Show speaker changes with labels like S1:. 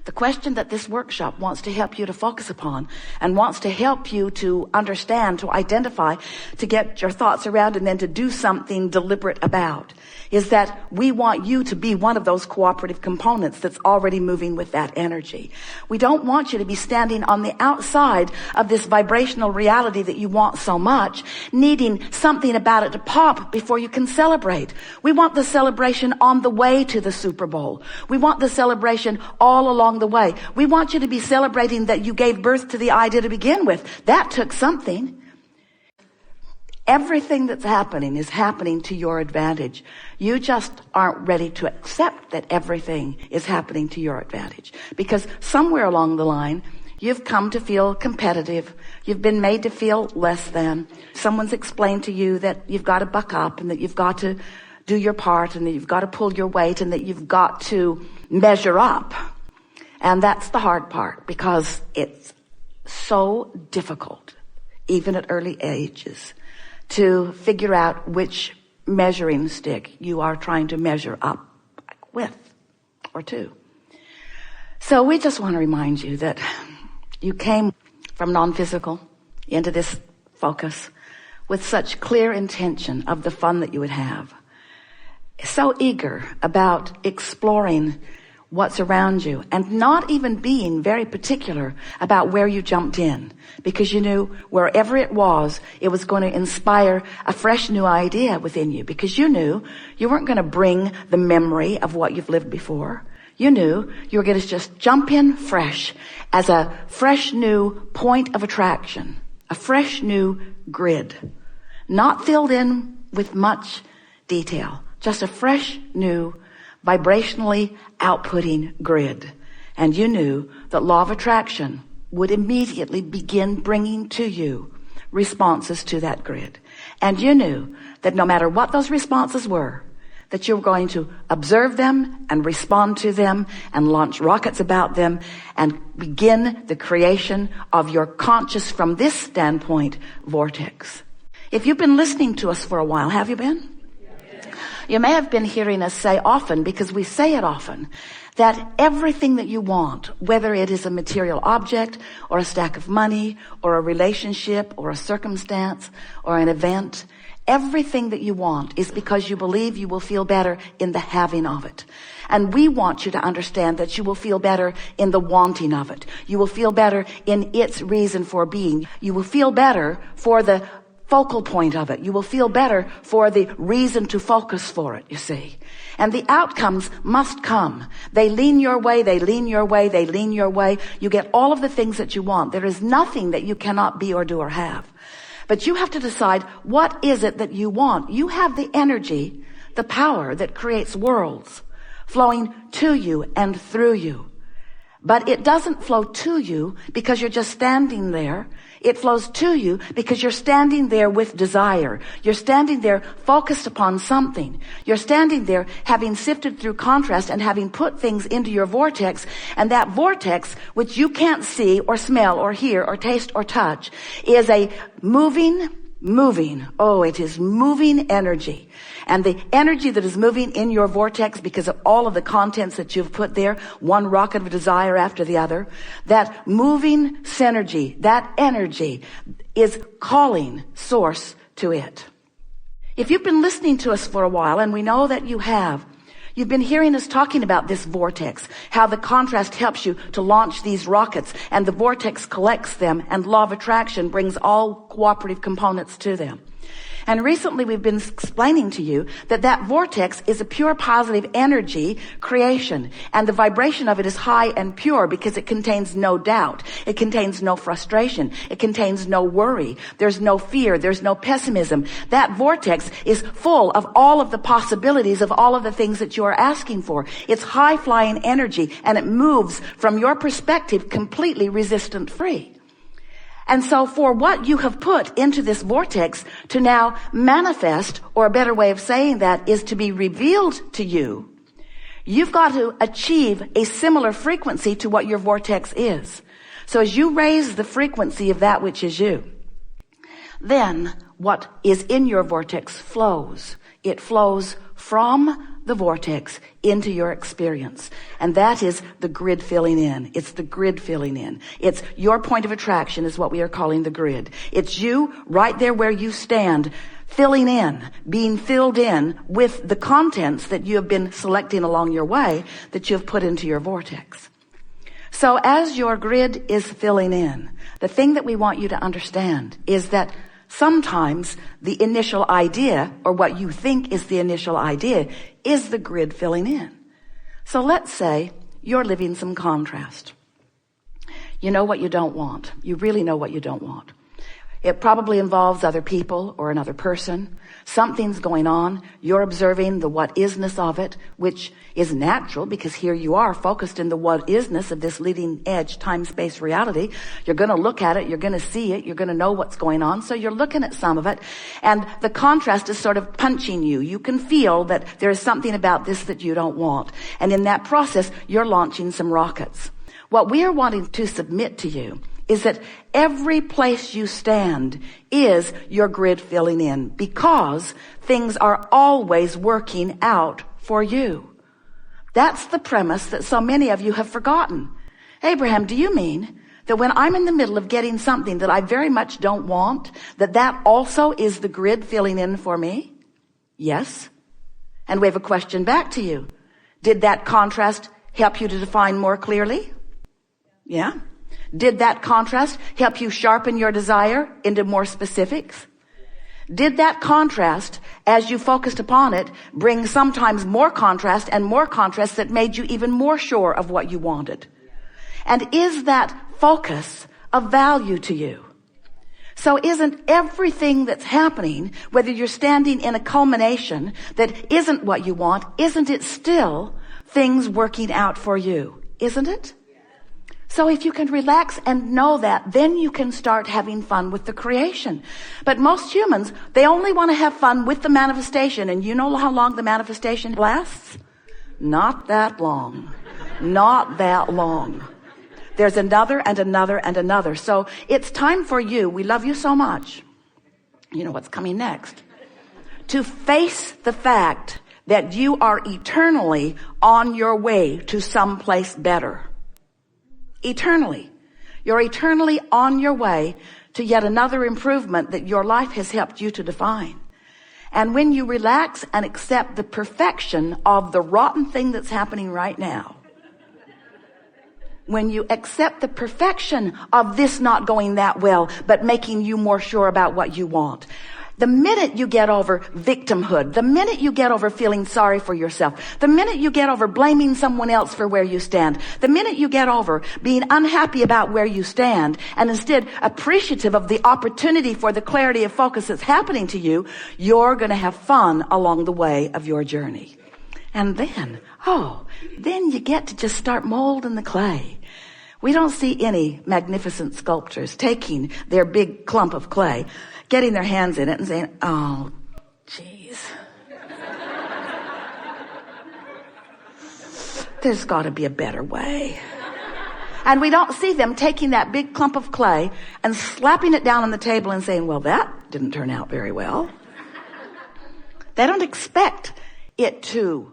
S1: The question that this workshop wants to help you to focus upon and wants to help you to understand, to identify, to get your thoughts around and then to do something deliberate about is that we want you to be one of those cooperative components that's already moving with that energy. We don't want you to be standing on the outside of this vibrational reality that you want so much, needing something about it to pop before you can celebrate. We want the celebration on the way to the Super Bowl. We want the celebration all along the way. We want you to be celebrating that you gave birth to the idea to begin with. That took something. Everything that's happening is happening to your advantage. You just aren't ready to accept that everything is happening to your advantage. Because somewhere along the line, you've come to feel competitive. You've been made to feel less than. Someone's explained to you that you've got to buck up and that you've got to do your part and that you've got to pull your weight and that you've got to measure up. And that's the hard part because it's so difficult, even at early ages, to figure out which measuring stick you are trying to measure up with or to. So we just want to remind you that you came from non-physical into this focus with such clear intention of the fun that you would have. So eager about exploring what's around you and not even being very particular about where you jumped in because you knew wherever it was going to inspire a fresh new idea within you because you knew you weren't going to bring the memory of what you've lived before. You knew you were going to just jump in fresh as a fresh new point of attraction, a fresh new grid, not filled in with much detail, just a fresh new vibrationally outputting grid. And you knew that law of attraction would immediately begin bringing to you responses to that grid. And you knew that no matter what those responses were, that you were going to observe them and respond to them and launch rockets about them and begin the creation of your conscious, from this standpoint, vortex. If you've been listening to us for a while, have you been? You may have been hearing us say often, because we say it often, that everything that you want, whether it is a material object or a stack of money or a relationship or a circumstance or an event, everything that you want is because you believe you will feel better in the having of it. And we want you to understand that you will feel better in the wanting of it. You will feel better in its reason for being. You will feel better for the focal point of it. You will feel better for the reason to focus for it, you see. And the outcomes must come. They lean your way, they lean your way, they lean your way. You get all of the things that you want. There is nothing that you cannot be or do or have. But you have to decide, what is it that you want? You have the energy, the power that creates worlds flowing to you and through you. But it doesn't flow to you because you're just standing there. It flows to you because you're standing there with desire. You're standing there focused upon something. You're standing there having sifted through contrast and having put things into your vortex. And that vortex, which you can't see or smell or hear or taste or touch, is a moving, it is moving energy. And the energy that is moving in your vortex because of all of the contents that you've put there, one rocket of desire after the other, that moving synergy, that energy is calling source to it. If you've been listening to us for a while, and we know that you have, you've been hearing us talking about this vortex, how the contrast helps you to launch these rockets, and the vortex collects them, and law of attraction brings all cooperative components to them. And recently we've been explaining to you that that vortex is a pure positive energy creation. And the vibration of it is high and pure because it contains no doubt. It contains no frustration. It contains no worry. There's no fear. There's no pessimism. That vortex is full of all of the possibilities of all of the things that you are asking for. It's high flying energy, and it moves from your perspective completely resistant free. And so for what you have put into this vortex to now manifest, or a better way of saying that is to be revealed to you, you've got to achieve a similar frequency to what your vortex is. So as you raise the frequency of that which is you, then what is in your vortex flows. It flows from the vortex into your experience. And that is the grid filling in. It's the grid filling in. It's your point of attraction is what we are calling the grid. It's you right there where you stand, filling in, being filled in with the contents that you have been selecting along your way that you have put into your vortex. So as your grid is filling in, the thing that we want you to understand is that sometimes the initial idea, or what you think is the initial idea, is the grid filling in. So let's say you're living some contrast. You know what you don't want. You really know what you don't want. It probably involves other people or another person. Something's going on. You're observing the what isness of it, which is natural because here you are focused in the what isness of this leading edge time-space reality. You're going to look at it. You're going to see it. You're going to know what's going on. So you're looking at some of it, and the contrast is sort of punching you. You can feel that there is something about this that you don't want. And in that process, you're launching some rockets. What we are wanting to submit to you is that every place you stand is your grid filling in, because things are always working out for you. That's the premise that so many of you have forgotten. Abraham, do you mean that when I'm in the middle of getting something that I very much don't want, that also is the grid filling in for me? Yes. And we have a question back to you. Did that contrast help you to define more clearly? Yeah. Did that contrast help you sharpen your desire into more specifics? Did that contrast, as you focused upon it, bring sometimes more contrast that made you even more sure of what you wanted? And is that focus of value to you? So isn't everything that's happening, whether you're standing in a culmination that isn't what you want, isn't it still things working out for you? Isn't it? So if you can relax and know that, then you can start having fun with the creation. But most humans, they only want to have fun with the manifestation. And you know how long the manifestation lasts? Not that long. Not that long. There's another and another and another. So it's time for you. We love you so much. You know what's coming next. To face the fact that you are eternally on your way to someplace better. Eternally. You're eternally on your way to yet another improvement that your life has helped you to define. And when you relax and accept the perfection of the rotten thing that's happening right now, when you accept the perfection of this not going that well, but making you more sure about what you want, the minute you get over victimhood, the minute you get over feeling sorry for yourself, the minute you get over blaming someone else for where you stand, the minute you get over being unhappy about where you stand and instead appreciative of the opportunity for the clarity of focus that's happening to you, you're going to have fun along the way of your journey. And then, then you get to just start molding the clay. We don't see any magnificent sculptors taking their big clump of clay, getting their hands in it and saying, oh, geez. There's got to be a better way. And we don't see them taking that big clump of clay and slapping it down on the table and saying, well, that didn't turn out very well. They don't expect it to